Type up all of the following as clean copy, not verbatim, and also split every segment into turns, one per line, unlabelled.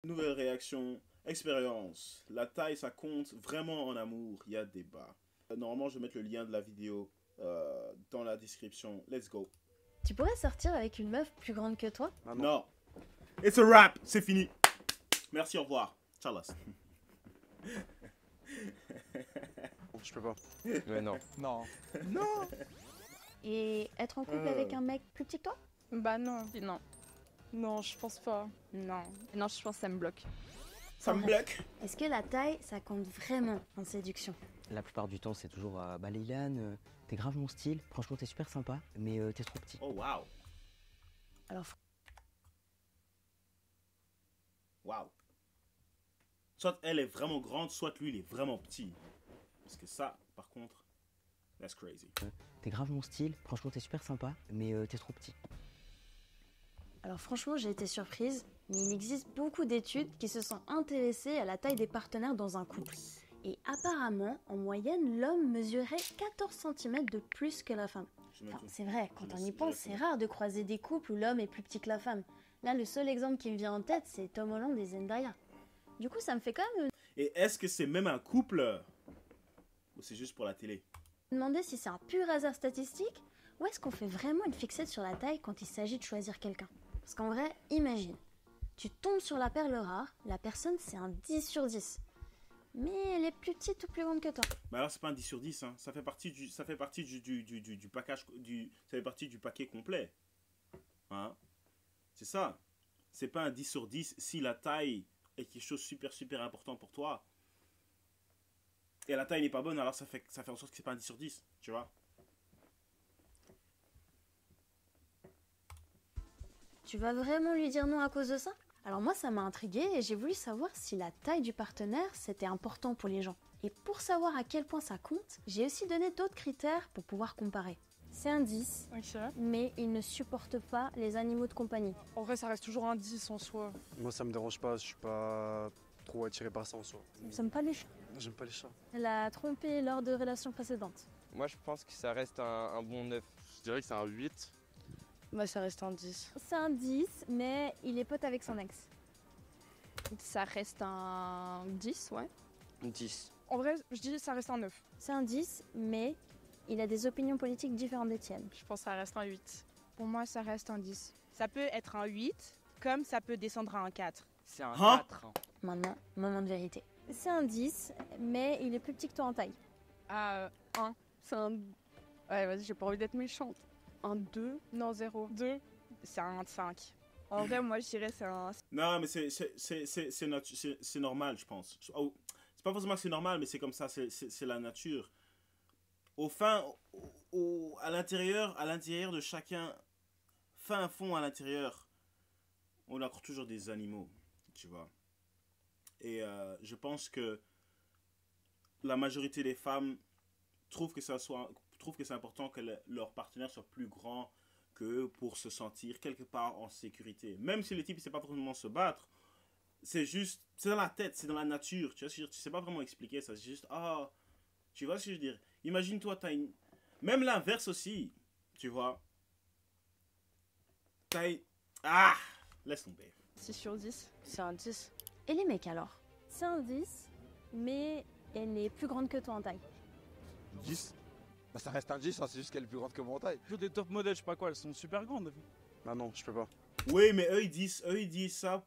Nouvelle réaction, expérience. La taille, ça compte vraiment en amour. Il y a débat. Normalement, je vais mettre le lien de la vidéo dans la description. Let's go.
Tu pourrais sortir avec une meuf plus grande que toi?
Ah
Non. It's a wrap. C'est fini. Merci, au revoir. Ciao.
Je peux pas.
Ouais, non.
Non.
Non.
Et être en couple avec un mec plus petit que toi?
Bah non. Non. Non, je pense pas. Non. Non, je pense que ça me bloque.
Ça me bloque.
Est-ce que la taille, ça compte vraiment en séduction?
La plupart du temps, c'est toujours bah Leïlane, t'es grave mon style, franchement t'es super sympa, mais t'es trop petit.
Oh, wow.
Alors,
Wow. Soit elle est vraiment grande, soit lui, il est vraiment petit. Parce que ça, par contre, that's crazy.
T'es grave mon style, franchement t'es super sympa, mais t'es trop petit.
alors franchement, j'ai été surprise, mais il existe beaucoup d'études qui se sont intéressées à la taille des partenaires dans un couple. Et apparemment, en moyenne, l'homme mesurait 14 cm de plus que la femme. Enfin, c'est vrai, quand on y pense, c'est rare de croiser des couples où l'homme est plus petit que la femme. Là, le seul exemple qui me vient en tête, c'est Tom Holland et Zendaya. Du coup, ça me fait quand même
Et est-ce que c'est même un couple? Ou c'est juste pour la télé?
me demander si c'est un pur hasard statistique ou est-ce qu'on fait vraiment une fixette sur la taille quand il s'agit de choisir quelqu'un. Parce qu'en vrai, imagine, tu tombes sur la perle rare, la personne c'est un 10 sur 10. Mais elle est plus petite ou plus grande que toi.
Mais alors c'est pas un 10 sur 10, hein. Ça fait partie du package, ça fait partie du paquet complet. Hein? C'est ça. C'est pas un 10 sur 10 si la taille est quelque chose de super important pour toi. Et la taille n'est pas bonne, alors ça fait en sorte que c'est pas un 10 sur 10, tu vois.
Tu vas vraiment lui dire non à cause de ça? Alors moi ça m'a intriguée et j'ai voulu savoir si la taille du partenaire c'était important pour les gens. Et pour savoir à quel point ça compte, j'ai aussi donné d'autres critères pour pouvoir comparer. C'est un 10,
Ok.
mais il ne supporte pas les animaux de compagnie.
En vrai, ça reste toujours un 10 en soi.
Moi, ça me dérange pas. Je suis pas trop attiré par ça en soi.
Nous sommes pas les chats.
J'aime pas les chats.
Elle a trompé lors de relations précédentes.
Moi, je pense que ça reste un bon 9.
Je dirais que c'est un 8.
Bah, ça reste un 10.
C'est un 10, mais il est pote avec son ex.
Ça reste un 10, ouais.
10.
En vrai, je dis ça reste un 9.
C'est un 10, mais il a des opinions politiques différentes des tiennes.
Je pense que ça reste un 8.
Pour moi, ça reste un 10. Ça peut être un 8, comme ça peut descendre à un 4.
C'est un
Hein
4.
Maintenant, moment de vérité. C'est un 10, mais il est plus petit que toi en taille.
Ah, 1.
C'est un... Ouais, vas-y, j'ai pas envie d'être méchante. Un 2.
Non, 0.
2.
C'est un 5. En vrai, moi, je dirais c'est un...
Non, mais c'est normal, je pense. Oh, c'est pas forcément que c'est normal, mais c'est comme ça, c'est la nature. À l'intérieur de chacun, fin fond à l'intérieur, on a toujours des animaux, tu vois. Et je pense que la majorité des femmes trouvent que c'est important que leur partenaire soit plus grand qu'eux pour se sentir quelque part en sécurité. Même si le type ne sait pas vraiment se battre, c'est juste, c'est dans la tête, c'est dans la nature, tu vois, tu sais pas vraiment expliquer ça, c'est juste, tu vois ce que je veux dire. Imagine-toi, même l'inverse aussi, tu vois. Laisse tomber.
6 sur 10. C'est un 10.
Et les mecs alors? C'est un 10, mais elle est plus grande que toi en taille.
10. Bah ça reste un 10, hein, c'est juste qu'elle est plus grande que mon taille.
Des top modèles, je sais pas quoi, elles sont super grandes.
Bah non, je peux pas.
Oui, mais eux ils disent ça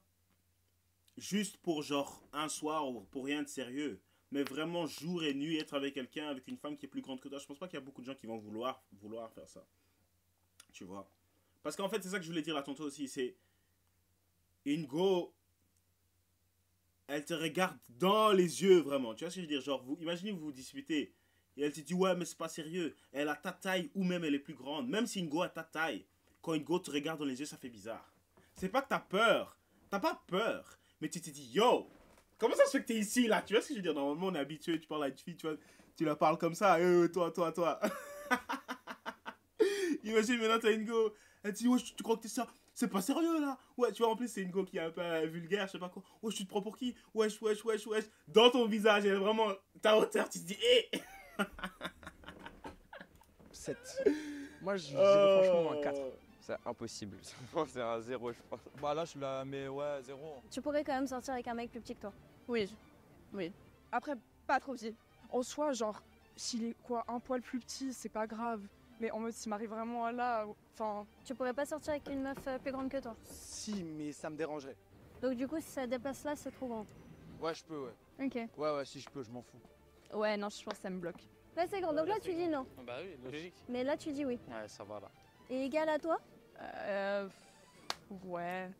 juste pour genre un soir ou pour rien de sérieux. Mais vraiment jour et nuit être avec quelqu'un, avec une femme qui est plus grande que toi, je pense pas qu'il y a beaucoup de gens qui vont vouloir faire ça. Tu vois. Parce qu'en fait, c'est ça que je voulais dire là tantôt aussi, c'est une go, elle te regarde dans les yeux vraiment. Tu vois ce que je veux dire? Genre, imaginez vous disputez et elle te dit ouais mais c'est pas sérieux. Elle a ta taille ou même elle est plus grande. Même si une go a ta taille, quand une go te regarde dans les yeux, ça fait bizarre. C'est pas que t'as peur. T'as pas peur. Mais tu te dis yo, comment ça se fait que t'es ici là? Tu vois ce que je veux dire? Normalement on est habitué, tu parles à une fille, tu vois, tu la parles comme ça. Toi. Imagine maintenant t'as une go, elle te dit ouais tu crois que t'es ça? C'est pas sérieux là. Ouais, tu vois, en plus, c'est une go qui est un peu vulgaire, je sais pas quoi. Ouais, tu te prends pour qui? Wesh. Dans ton visage, elle est vraiment ta hauteur, tu te dis, hé
7. Moi, je dirais franchement un 4.
C'est impossible. C'est un 0, je pense.
Bah là, je la mets, ouais, 0.
Tu pourrais quand même sortir avec un mec plus petit que toi.
Oui, oui. Après, pas trop petit.
En soi, genre, s'il est quoi, un poil plus petit, c'est pas grave. Mais en mode, s'il m'arrive vraiment à là, enfin.
Tu pourrais pas sortir avec une meuf plus grande que toi.
Si, mais ça me dérangerait.
Donc du coup, si ça dépasse là, c'est trop grand.
Ouais, je peux, ouais.
Ok.
Ouais, si je peux, je m'en fous.
Ouais, non, je pense que ça me bloque.
Là, c'est grand. Donc là, tu dis non.
Bah oui, logique.
Mais là, tu dis oui.
Ouais, ça va là.
Et égal à toi?
Ouais.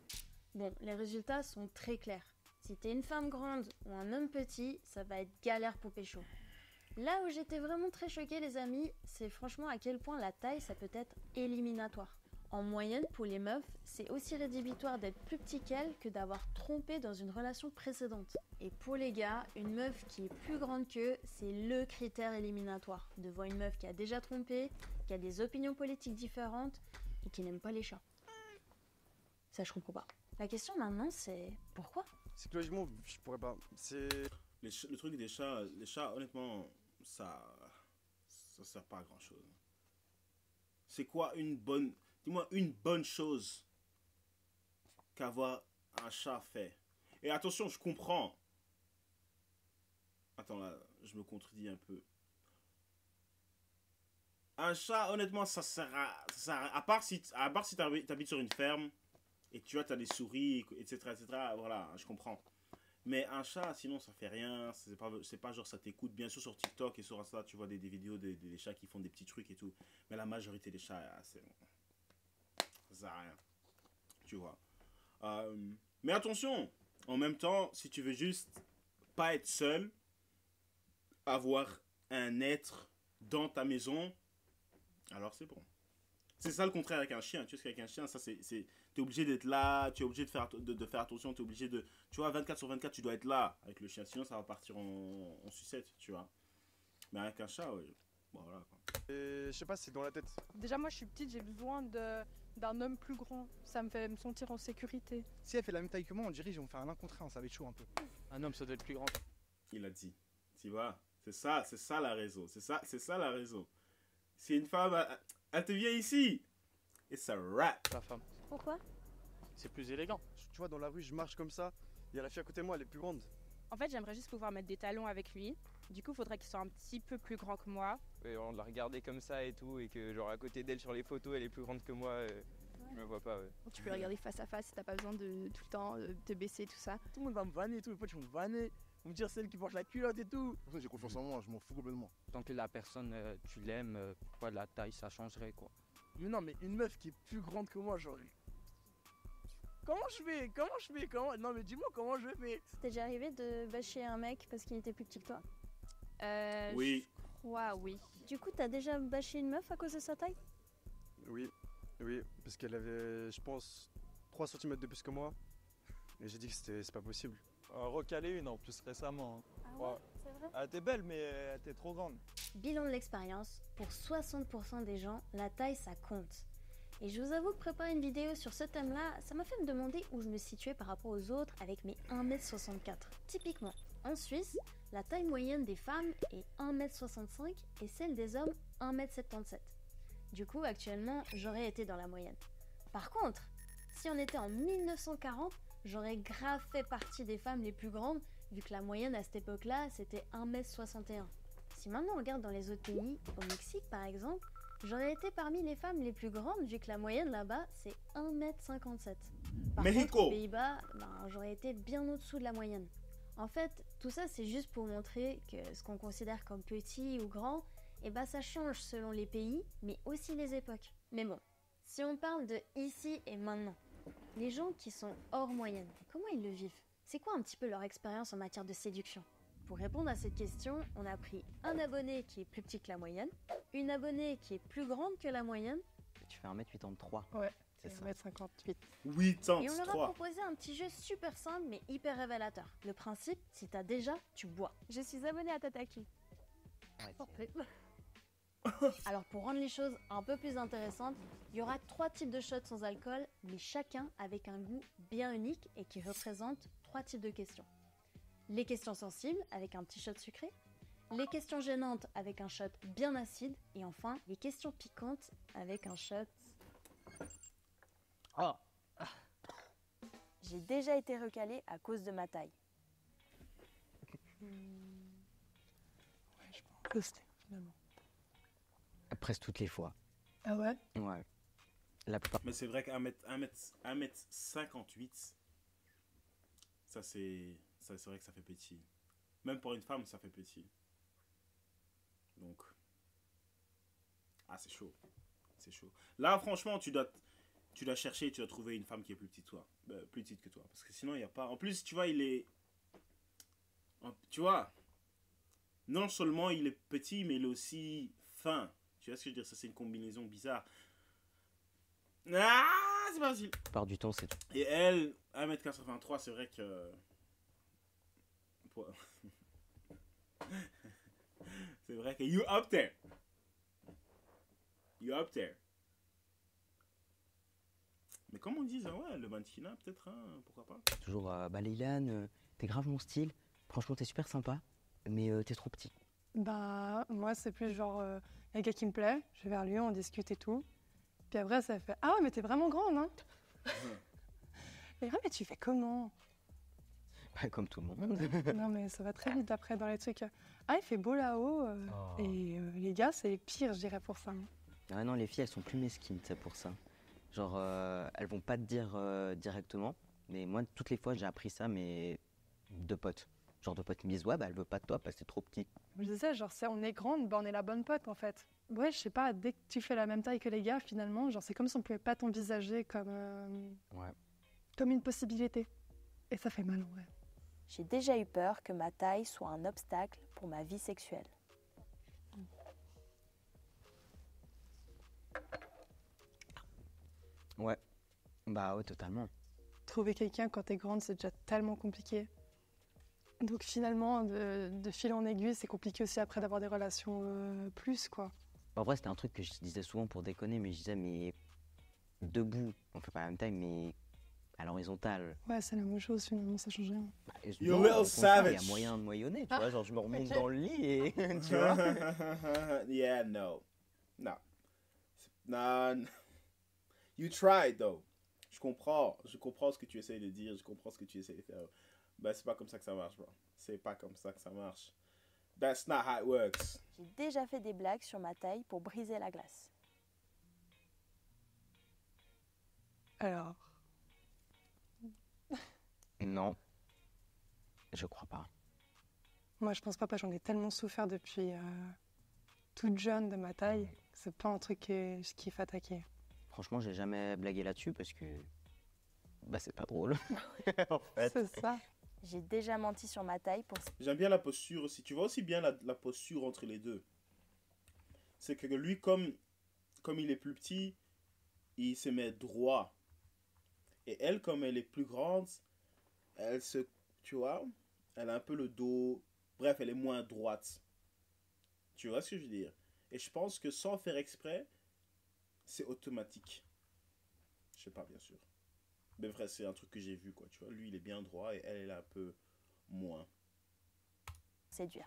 Bon, les résultats sont très clairs. Si t'es une femme grande ou un homme petit, ça va être galère pour pécho. Là où j'étais vraiment très choquée, les amis, c'est franchement à quel point la taille, ça peut être éliminatoire. En moyenne, pour les meufs, c'est aussi rédhibitoire d'être plus petit qu'elles que d'avoir trompé dans une relation précédente. Et pour les gars, une meuf qui est plus grande qu'eux, c'est le critère éliminatoire. De voir une meuf qui a déjà trompé, qui a des opinions politiques différentes et qui n'aime pas les chats. Ça, je comprends pas. La question maintenant, c'est pourquoi?
Psychologiquement, je pourrais pas. C'est.
Le truc des chats, les chats, honnêtement, ça sert pas à grand chose. C'est quoi une bonne. Dis-moi une bonne chose qu'avoir un chat fait. Et attention, je comprends. Attends là, je me contredis un peu. Un chat, honnêtement, ça sert à part si t'habites sur une ferme et tu vois, t'as des souris, etc., etc. Voilà, je comprends. Mais un chat, sinon, ça fait rien. C'est pas genre ça t'écoute. Bien sûr, sur TikTok et sur Insta, tu vois des vidéos des chats qui font des petits trucs et tout. Mais la majorité des chats, c'est... ça sert à rien. Tu vois. Mais attention, en même temps, si tu veux juste pas être seul, avoir un être dans ta maison, alors c'est bon. C'est ça le contraire avec un chien. Tu sais qu'avec un chien, ça t'es obligé d'être là, tu es obligé de faire attention, t'es obligé de... Tu vois, 24/24, tu dois être là avec le chien, sinon ça va partir en sucette, tu vois. Mais avec un chat, ouais, bon, voilà quoi.
Et je sais pas, c'est dans la tête.
Déjà, moi, je suis petite, j'ai besoin d'un homme plus grand. Ça me fait me sentir en sécurité.
Si elle fait la même taille que moi, on dirait qu'ils vont faire un 1 contre 1, ça va être chaud un peu.
Un homme, ça doit être plus grand.
Il a dit, tu vois, c'est ça la raison, c'est ça la raison. Si une femme, elle te vient ici, et ça rap.
Ta femme.
Pourquoi?
C'est plus élégant.
Tu vois, dans la rue, je marche comme ça. Il y a la fille à côté de moi, elle est plus grande.
En fait, j'aimerais juste pouvoir mettre des talons avec lui. Du coup, il faudrait qu'il soit un petit peu plus grand que moi.
Et on la regarder comme ça et tout, et que genre à côté d'elle sur les photos, elle est plus grande que moi. Je me vois pas, ouais.
Tu peux le regarder face à face, t'as pas besoin de tout le temps te baisser, tout ça.
Tout le monde va me vanner et tout, mes potes ils vont me vanner. Ils vont me dire celle qui porte la culotte et tout.
Pour ça, j'ai confiance en moi, je m'en fous complètement.
Tant que la personne, tu l'aimes, pourquoi la taille ça changerait quoi?
Mais non, mais une meuf qui est plus grande que moi, genre. Comment je fais? Non, mais dis-moi comment je fais.
T'es déjà arrivé de bâcher un mec parce qu'il était plus petit que toi?
Oui.
Je crois, oui.
Du coup, t'as déjà bâché une meuf à cause de sa taille?
Oui, parce qu'elle avait, je pense, 3 cm de plus que moi. Et j'ai dit que c'est pas possible.
Recalé une en plus récemment.
Ah ouais, c'est vrai?
Elle était belle, mais elle était trop grande.
Bilan de l'expérience, pour 60% des gens, la taille ça compte. Et je vous avoue que préparer une vidéo sur ce thème-là, ça m'a fait me demander où je me situais par rapport aux autres avec mes 1m64. Typiquement, en Suisse, la taille moyenne des femmes est 1m65 et celle des hommes 1m77. Du coup, actuellement, j'aurais été dans la moyenne. Par contre, si on était en 1940, j'aurais grave fait partie des femmes les plus grandes, vu que la moyenne à cette époque-là, c'était 1m61. Si maintenant on regarde dans les autres pays, au Mexique par exemple, j'aurais été parmi les femmes les plus grandes, vu que la moyenne là-bas, c'est 1m57. Par
Mexico.
contre, aux Pays-Bas, j'aurais été bien au-dessous de la moyenne. En fait, tout ça, c'est juste pour montrer que ce qu'on considère comme petit ou grand, ça change selon les pays, mais aussi les époques. Mais bon, si on parle de ici et maintenant, les gens qui sont hors moyenne, comment ils le vivent? C'est quoi un petit peu leur expérience en matière de séduction? Pour répondre à cette question, on a pris un abonné qui est plus petit que la moyenne, une abonnée qui est plus grande que la moyenne.
Tu fais 1m83.
Ouais,
c'est ça.
1m58.
83.
Et on leur a proposé un petit jeu super simple mais hyper révélateur. Le principe, si t'as déjà, tu bois. Je suis abonnée à Tataki. Alors pour rendre les choses un peu plus intéressantes, il y aura 3 types de shots sans alcool, mais chacun avec un goût bien unique et qui représente 3 types de questions. Les questions sensibles avec un petit shot sucré, les questions gênantes avec un shot bien acide, et enfin les questions piquantes avec un shot
Oh.
J'ai déjà été recalée à cause de ma taille.
Je pense que c'était finalement.
Presque toutes les fois.
Ah ouais?
Ouais. La plupart.
Mais c'est vrai qu'un mètre 58, ça c'est vrai que ça fait petit. Même pour une femme, ça fait petit. Donc, ah c'est chaud, c'est chaud. Là, franchement, tu dois chercher, tu dois trouver une femme qui est plus petite, plus petite que toi, parce que sinon il y a pas. En plus, tu vois, tu vois, non seulement il est petit, mais il est aussi fin. Tu vois ce que je veux dire? Ça, c'est une combinaison bizarre. Ah, c'est pas facile.
La plupart du temps, c'est tout.
Et elle, 1m83, c'est vrai que... c'est vrai que you up there. You up there. Mais comme on dit, ouais, le mannequinat, peut-être, hein, pourquoi pas.
Toujours, Leïlane, t'es grave mon style. Franchement, t'es super sympa, mais t'es trop petit.
Bah, moi, c'est plus genre, il y a un gars qui me plaît, je vais vers lui, on discute et tout. Puis après, ça fait ah ouais, mais t'es vraiment grande, hein? Et ah, mais tu fais comment?
Bah, comme tout le monde.
Non, mais ça va très vite après dans les trucs. Ah, il fait beau là-haut. Et les gars, c'est pire, je dirais, pour ça.
Ah non, les filles, elles sont plus mesquines, c'est pour ça. Genre, elles vont pas te dire directement. Mais moi, toutes les fois, j'ai appris ça, mais de potes. Genre de potes qui me disent, ouais, bah elle veut pas de toi parce que t'es trop petit.
Je disais, genre, on est grande, bah on est la bonne pote, en fait. Ouais, je sais pas, dès que tu fais la même taille que les gars, finalement, genre, c'est comme si on pouvait pas t'envisager comme une possibilité. Et ça fait mal, en vrai.
J'ai déjà eu peur que ma taille soit un obstacle pour ma vie sexuelle.
Ouais. Bah ouais, totalement.
Trouver quelqu'un quand t'es grande, c'est déjà tellement compliqué. Donc finalement, de fil en aiguille, c'est compliqué aussi après d'avoir des relations plus, quoi.
En vrai, c'était un truc que je disais souvent pour déconner, mais je disais, mais debout, on fait pas la même taille, mais à l'horizontale.
Ouais, c'est la même chose, finalement, ça change rien.
Bah,
You
non,
little
au contraire,
savage.
il y a moyen de moyenner, tu vois, genre je me remonte dans le lit et tu vois.
Yeah, no. No. Non. You tried, though. Je comprends ce que tu essayes de dire, je comprends ce que tu essayes de faire. Ben, c'est pas comme ça que ça marche, bro. C'est pas comme ça que ça marche. That's not how it works.
J'ai déjà fait des blagues sur ma taille pour briser la glace.
Alors.
Non. Je crois pas.
Moi, je pense pas, j'en ai tellement souffert depuis toute jeune de ma taille. C'est pas un truc qui fait attaquer.
Franchement, j'ai jamais blagué là-dessus parce que bah c'est pas drôle. En fait.
C'est ça.
J'ai déjà menti sur ma taille pour...
J'aime bien la posture aussi. Tu vois aussi bien la posture entre les deux. C'est que lui, comme il est plus petit, il se met droit. Et elle, comme elle est plus grande, tu vois, elle a un peu le dos... Bref, elle est moins droite. Tu vois ce que je veux dire? Et je pense que sans faire exprès, c'est automatique. Je sais pas, bien sûr. Mais vrai, c'est un truc que j'ai vu, quoi. Tu vois, lui, il est bien droit et elle est un peu moins.
séduire.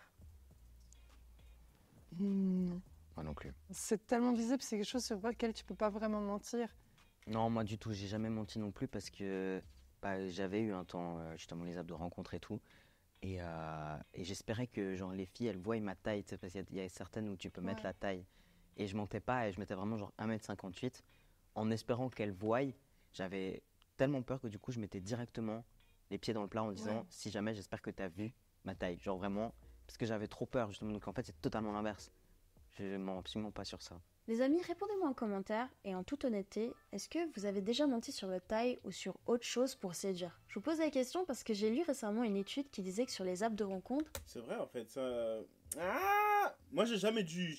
Non.
Moi non plus.
C'est tellement visible, c'est quelque chose sur lequel tu peux pas vraiment mentir.
Non, moi du tout, j'ai jamais menti non plus parce que bah, j'avais eu un temps, justement, les apps de rencontre et tout. Et j'espérais que genre, les filles, elles voient ma taille, tu sais, parce qu'il y a certaines où tu peux mettre la taille. Et je mentais pas et je mettais vraiment genre 1m58 en espérant qu'elles voient. J'avais tellement peur que du coup, je mettais directement les pieds dans le plat en disant si jamais j'espère que tu as vu ma taille. Genre vraiment, parce que j'avais trop peur justement. Donc en fait, c'est totalement l'inverse. Je mens absolument pas sur ça.
Les amis, répondez-moi en commentaire et en toute honnêteté, est-ce que vous avez déjà menti sur votre taille ou sur autre chose pour séduire? Je vous pose la question parce que j'ai lu récemment une étude qui disait que sur les apps de rencontre...
C'est vrai en fait, ça... Ah, moi j'ai jamais dû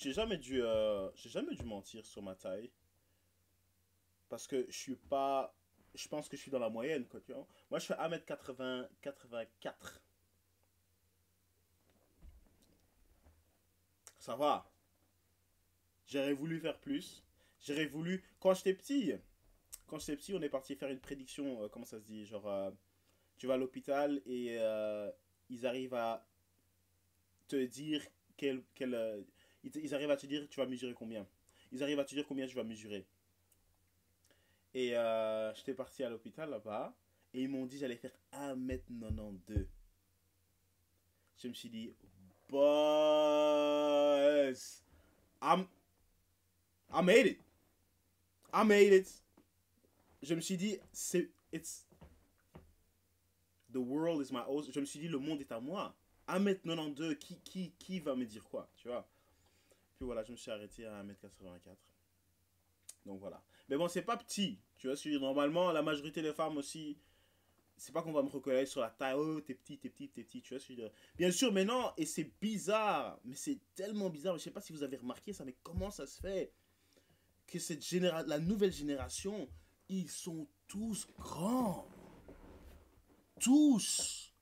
mentir sur ma taille. Parce que je suis pas... Je pense que je suis dans la moyenne, quoi, tu vois. Moi je fais 1m80, 84. Ça va. J'aurais voulu faire plus. J'aurais voulu... Quand j'étais petit, on est parti faire une prédiction, comment ça se dit, genre, tu vas à l'hôpital et ils arrivent à te dire ils arrivent à te dire tu vas mesurer combien. Ils arrivent à te dire combien tu vas mesurer. Et j'étais parti à l'hôpital là-bas. Et ils m'ont dit j'allais faire 1m92. Je me suis dit, boss, I made it. I made it. Je me suis dit, the world is my oyster. Je me suis dit, le monde est à moi. 1m92, qui va me dire quoi, tu vois? Puis voilà, je me suis arrêté à 1m84. Donc voilà. Mais bon, c'est pas petit. Tu vois, normalement, la majorité des femmes aussi, c'est pas qu'on va me reconnaître sur la taille. Oh, t'es petit. Tu vois ce que je veux dire? Bien sûr, mais non, et c'est bizarre. Mais c'est tellement bizarre. Je sais pas si vous avez remarqué ça, mais comment ça se fait que la nouvelle génération, ils sont tous grands. Tous.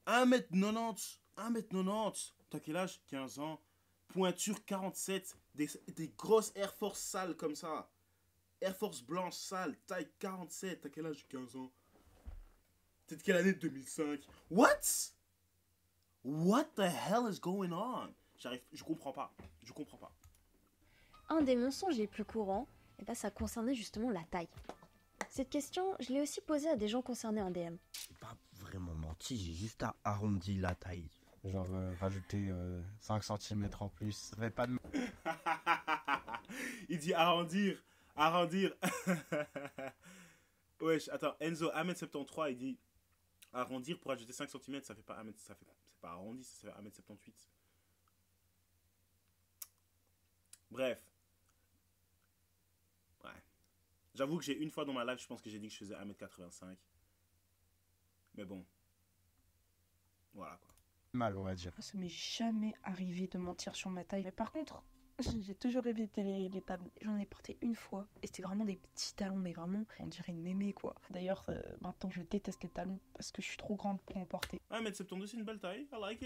1m90. T'as quel âge? 15 ans. Pointure 47. Des grosses Air Force sales comme ça. Air Force blanche sale. Taille 47. T'as quel âge? 15 ans. T'es de quelle année? 2005. What the hell is going on? Je comprends pas.
Un des mensonges les plus courants, ça concernait justement la taille. Cette question, je l'ai aussi posée à des gens concernés en DM.
J'ai pas vraiment menti, j'ai juste arrondi la taille.
Genre rajouter 5 cm en plus, ça fait pas de...
Il dit arrondir. Wesh, attends, Enzo, 1m73, il dit arrondir pour ajouter 5 cm, ça fait pas 1m, c'est pas arrondi, ça fait 1m78. Bref. Ouais. J'avoue que j'ai une fois dans ma life, je pense que j'ai dit que je faisais 1m85. Mais bon. Voilà quoi.
Mal, on va dire.
Ça m'est jamais arrivé de mentir sur ma taille. Mais par contre, j'ai toujours évité les talons. J'en ai porté une fois. Et c'était vraiment des petits talons, mais vraiment, on dirait une mémé quoi. D'ailleurs, maintenant je déteste les talons parce que je suis trop grande pour en porter.
1m72, c'est une belle taille. I like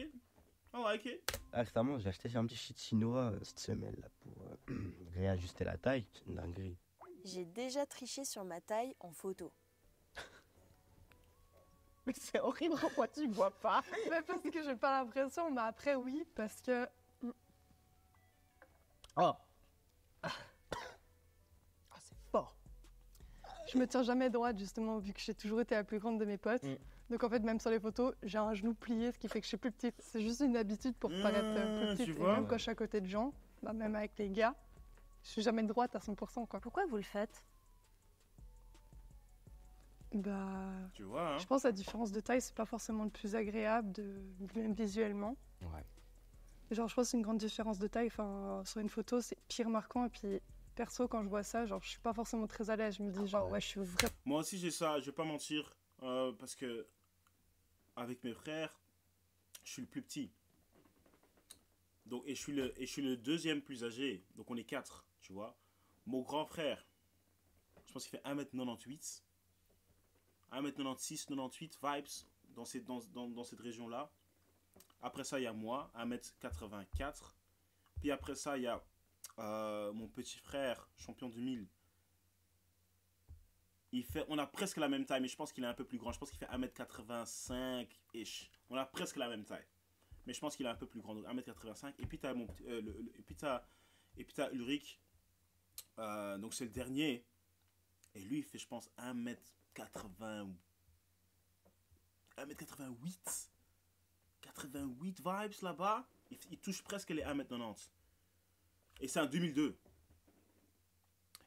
it.
Récemment, j'ai acheté un petit shit chinois cette semaine là pour réajuster la taille. C'est une dinguerie.
J'ai déjà triché sur ma taille en photo.
Mais c'est horrible, pourquoi tu vois pas?
Mais parce que j'ai pas l'impression, mais après oui, parce que...
Oh.
C'est fort.
Je me tiens jamais droite justement, vu que j'ai toujours été la plus grande de mes potes. Donc en fait, même sur les photos, j'ai un genou plié, ce qui fait que je suis plus petite. C'est juste une habitude pour paraître plus petite. Et même quand je suis à côté de gens, même avec les gars, je suis jamais droite à 100% quoi.
Pourquoi vous le faites?
Tu vois, hein.
Je pense que la différence de taille, c'est pas forcément le plus agréable, même visuellement.
Ouais.
Genre, je pense que c'est une grande différence de taille. Enfin, sur une photo, c'est pire marquant. Et puis, perso, quand je vois ça, genre, je suis pas forcément très à l'aise. Je me dis, genre, ouais, je suis vrai.
Moi aussi, j'ai ça. Je vais pas mentir. Parce que, avec mes frères, je suis le plus petit. Donc, et je suis le deuxième plus âgé. Donc, on est 4, tu vois. Mon grand frère, je pense qu'il fait 1m98. 1m96, 98 vibes dans cette région-là. Après ça, il y a moi, 1m84. Puis après ça, il y a mon petit frère, champion du 1000. On a presque la même taille, mais je pense qu'il est un peu plus grand. Je pense qu'il fait 1m85-ish. On a presque la même taille. Mais je pense qu'il est un peu plus grand, donc 1m85. Et puis tu as Ulrich. Donc c'est le dernier. Et lui, il fait, je pense, 1m88. 88 vibes là-bas. Il touche presque les 1m90. Et c'est en 2002.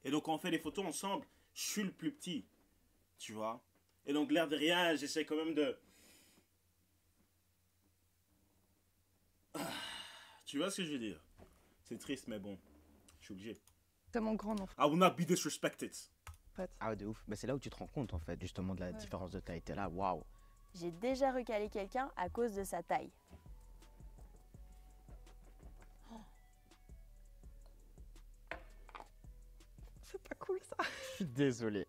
Et donc, quand on fait des photos ensemble, je suis le plus petit. Tu vois? Et donc, l'air de rien, j'essaie quand même de... Tu vois ce que je veux dire? C'est triste, mais bon. Je suis obligé.
Tellement grande, en fait.
I will not be disrespected.
Ah, de ouf. Bah, c'est là où tu te rends compte, en fait, justement, de la différence de taille. T'es là, waouh.
J'ai déjà recalé quelqu'un à cause de sa taille.
C'est pas cool, ça.
Je suis désolé.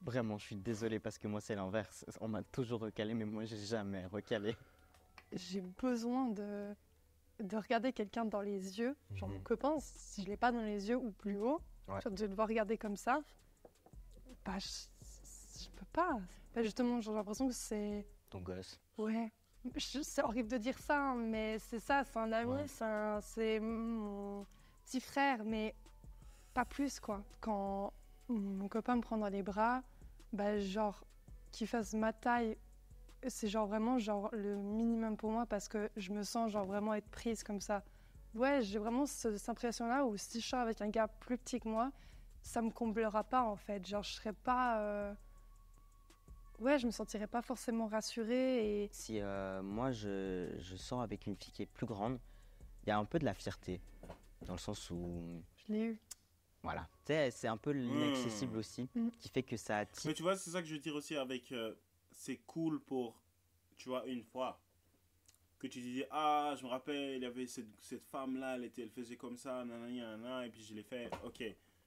Vraiment, je suis désolé parce que moi, c'est l'inverse. On m'a toujours recalé, mais moi, j'ai jamais recalé.
J'ai besoin de regarder quelqu'un dans les yeux. Genre, mon copain, si je l'ai pas dans les yeux ou plus haut, genre, de devoir regarder comme ça, bah, je peux pas. Bah, justement, j'ai l'impression que c'est...
Ton gosse.
Ouais. C'est horrible de dire ça, hein, mais c'est ça, c'est un ami, c'est mon petit frère, mais pas plus, quoi. Quand mon copain me prend dans les bras, bah genre qu'il fasse ma taille, c'est genre vraiment genre le minimum pour moi parce que je me sens genre vraiment être prise comme ça. Ouais, j'ai vraiment cette impression-là où si je sors avec un gars plus petit que moi, ça me comblera pas en fait. Genre je serais pas... Ouais, je me sentirais pas forcément rassurée et...
Si moi je sors avec une fille qui est plus grande, il y a un peu de la fierté, dans le sens où...
Je l'ai eu.
Voilà. Tu sais, c'est un peu l'inaccessible aussi, qui fait que ça attire.
Mais tu vois, c'est ça que je veux dire aussi avec... c'est cool pour, tu vois, une fois, que tu disais, ah, je me rappelle, il y avait cette femme-là, elle faisait comme ça, nanani, nanana, et puis je l'ai fait, ok.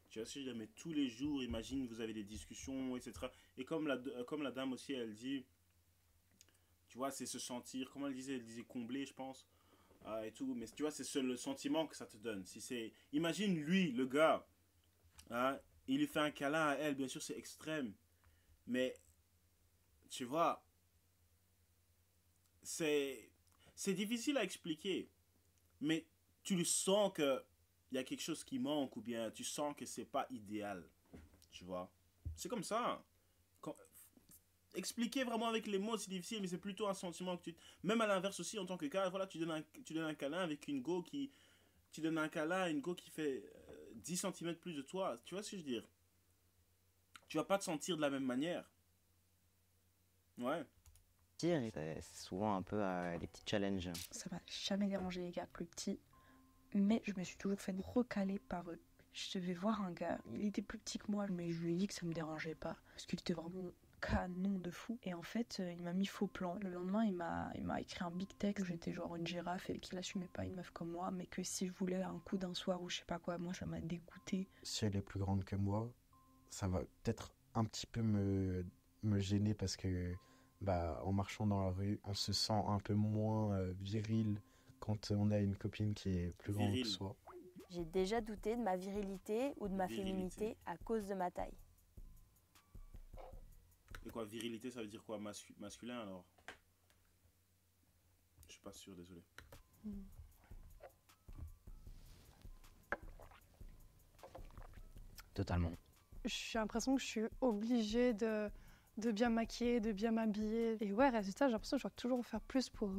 Tu vois ce que je veux dire, mais tous les jours, imagine, vous avez des discussions, etc. Et comme la dame aussi, elle dit, tu vois, c'est se sentir, comment elle disait comblé, je pense, et tout. Mais tu vois, c'est le sentiment que ça te donne. Si c'est, imagine lui, le gars, hein, il lui fait un câlin à elle, bien sûr, c'est extrême. Mais, tu vois, c'est difficile à expliquer. Mais tu le sens que il y a quelque chose qui manque ou bien tu sens que c'est pas idéal. Tu vois, c'est comme ça. Expliquer vraiment avec les mots, c'est difficile, mais c'est plutôt un sentiment que tu... Même à l'inverse aussi, en tant que gars, voilà, tu donnes un câlin avec une go qui... Tu donnes un câlin à une go qui fait 10 cm plus de toi. Tu vois ce que je veux dire? Tu vas pas te sentir de la même manière. Ouais.
C'est souvent un peu des petits challenges.
Ça m'a jamais dérangé les gars plus petits, mais je me suis toujours fait recaler par eux. Je devais voir un gars, il était plus petit que moi, mais je lui ai dit que ça me dérangeait pas, parce qu'il était vraiment canon de fou. Et en fait, il m'a mis faux plan. Le lendemain, il m'a écrit un big texte, j'étais genre une girafe et qu'il assumait pas une meuf comme moi, mais que si je voulais un coup d'un soir ou je sais pas quoi, moi ça m'a dégoûté.
Si elle est plus grande que moi, ça va peut-être un petit peu me gêner parce que bah, en marchant dans la rue, on se sent un peu moins viril quand on a une copine qui est plus grande que soi.
J'ai déjà douté de ma virilité ou de ma féminité à cause de ma taille.
Et quoi, virilité, ça veut dire quoi? Masculin alors? Je suis pas sûr, désolé.
Totalement.
J'ai l'impression que je suis obligée de bien maquiller, de bien m'habiller. Et ouais, résultat, j'ai l'impression que je dois toujours en faire plus pour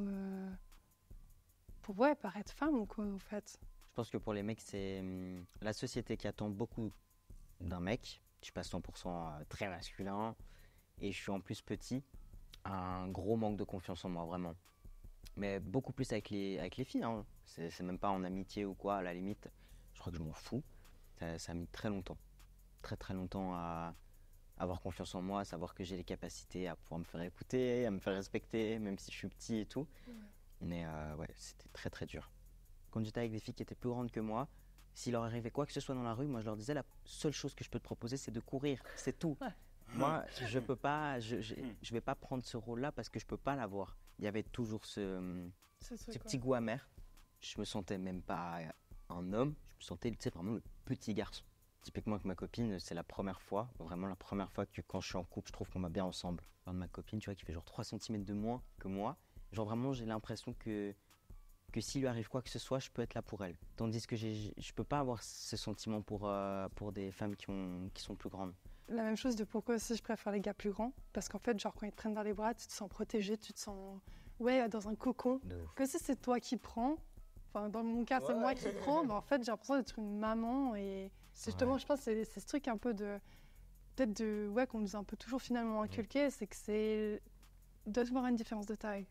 ouais, paraître femme ou quoi, en fait.
Je pense que pour les mecs, c'est la société qui attend beaucoup d'un mec. Je suis pas 100% très masculin et je suis en plus petit. Un gros manque de confiance en moi, vraiment. Mais beaucoup plus avec les filles. Hein. C'est même pas en amitié ou quoi, à la limite. Je crois que je m'en fous. Ça a mis très longtemps. Très très longtemps à avoir confiance en moi, à savoir que j'ai les capacités à pouvoir me faire écouter, à me faire respecter, même si je suis petit et tout. Ouais. Mais ouais, c'était très très dur. Quand j'étais avec des filles qui étaient plus grandes que moi, s'il leur arrivait quoi que ce soit dans la rue, moi je leur disais la seule chose que je peux te proposer, c'est de courir, c'est tout. Ouais. Moi, je peux pas, je vais pas prendre ce rôle-là parce que je peux pas l'avoir. Il y avait toujours ce petit goût amer. Je me sentais même pas un homme, je me sentais vraiment le petit garçon. Typiquement avec ma copine, c'est la première fois, vraiment la première fois que quand je suis en couple, je trouve qu'on va bien ensemble. Alors, ma copine, tu vois, qui fait genre 3 cm de moins que moi, genre vraiment j'ai l'impression que s'il lui arrive quoi que ce soit, je peux être là pour elle. Tandis que je peux pas avoir ce sentiment pour des femmes qui sont plus grandes.
La même chose de pourquoi aussi je préfère les gars plus grands. Parce qu'en fait, genre quand ils te prennent dans les bras, tu te sens protégé, tu te sens dans un cocon. Que si c'est toi qui prends, enfin dans mon cas c'est moi qui prends, mais en fait j'ai l'impression d'être une maman et c'est justement, je pense, c'est ce truc un peu qu'on nous a un peu toujours finalement inculqué, c'est que c'est de voir une différence de taille.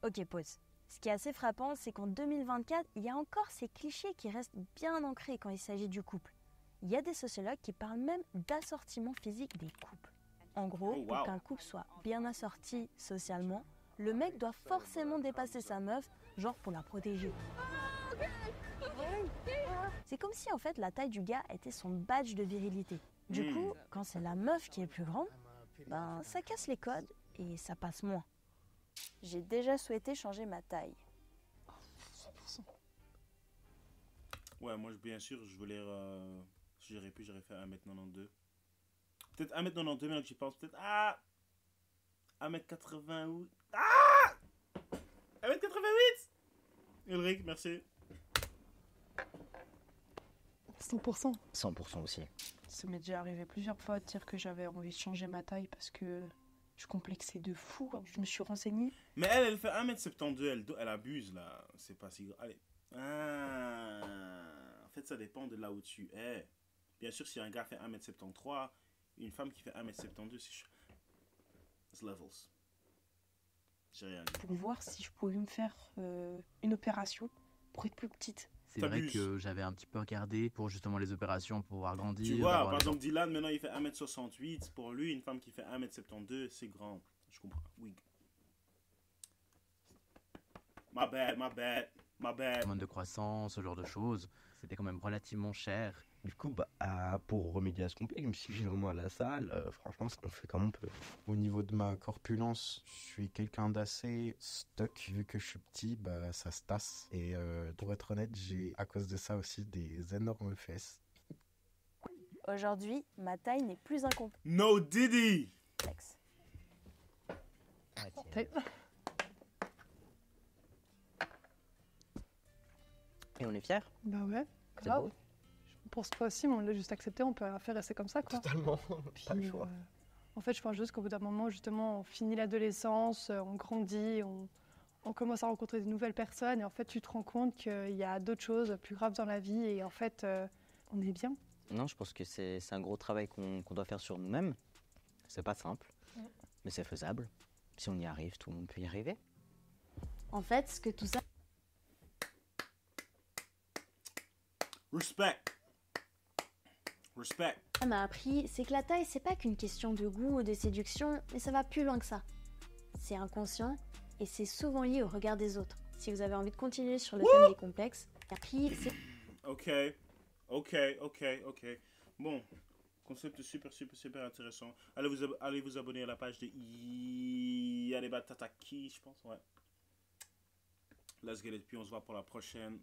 Ok, pause. Ce qui est assez frappant, c'est qu'en 2024, il y a encore ces clichés qui restent bien ancrés quand il s'agit du couple. Il y a des sociologues qui parlent même d'assortiment physique des couples. En gros, pour qu'un couple soit bien assorti socialement, le mec doit forcément dépasser sa meuf, genre pour la protéger. C'est comme si en fait la taille du gars était son badge de virilité. Du coup, quand c'est la meuf qui est plus grande, ben ça casse les codes et ça passe moins. J'ai déjà souhaité changer ma taille.
100%.
Ouais, moi bien sûr, je voulais... si j'aurais pu, j'aurais fait 1m92. Peut-être 1m92, maintenant que j'y pense, peut-être... 1m80 ou... 1m88. Ulrich, merci.
100%.
100% aussi.
Ça m'est déjà arrivé plusieurs fois de dire que j'avais envie de changer ma taille parce que je complexais de fou. Je me suis renseignée.
Mais elle fait 1m72, elle abuse là. C'est pas si grave. Allez. En fait, ça dépend de là où tu es. Bien sûr, si un gars fait 1m73, une femme qui fait 1m72, c'est levels. J'ai rien dit.
Pour voir si je pouvais me faire une opération pour être plus petite.
C'est vrai que j'avais un petit peu regardé pour justement les opérations, pour pouvoir grandir.
Tu vois, par exemple, Dylan, maintenant, il fait 1m68. Pour lui, une femme qui fait 1m72, c'est grand. Je comprends. Oui. My bad.
Hormones de croissance, ce genre de choses. C'était quand même relativement cher.
Du coup, pour remédier à ce complexe, je me suis généralement à la salle. Franchement, on fait comme on peut.
Au niveau de ma corpulence, je suis quelqu'un d'assez stock. Vu que je suis petit, ça se tasse. Et pour être honnête, j'ai à cause de ça aussi des énormes fesses.
Aujourd'hui, ma taille n'est plus un complexe.
No Diddy!
Et on est fiers?
Bah ouais,
C'est
grave.
beau.
Je pense pas aussi, mais on l'a juste accepté, on peut rien faire rester comme ça, quoi.
Totalement, pas le choix.
En fait, je pense juste qu'au bout d'un moment, justement, on finit l'adolescence, on grandit, on commence à rencontrer de nouvelles personnes, et en fait, tu te rends compte qu'il y a d'autres choses plus graves dans la vie, et en fait, on est bien.
Non, je pense que c'est un gros travail qu'on doit faire sur nous-mêmes. C'est pas simple, mais c'est faisable. Si on y arrive, tout le monde peut y arriver.
En fait, ce que tout ça...
Respect.
Ça m'a appris, c'est que la taille, c'est pas qu'une question de goût ou de séduction, mais ça va plus loin que ça. C'est inconscient et c'est souvent lié au regard des autres. Si vous avez envie de continuer sur le thème des complexes, appris, c'est...
Ok. Bon, concept super intéressant. Allez vous abonner à la page de Yaneba Tataki, je pense, ouais. Let's get it, puis on se voit pour la prochaine.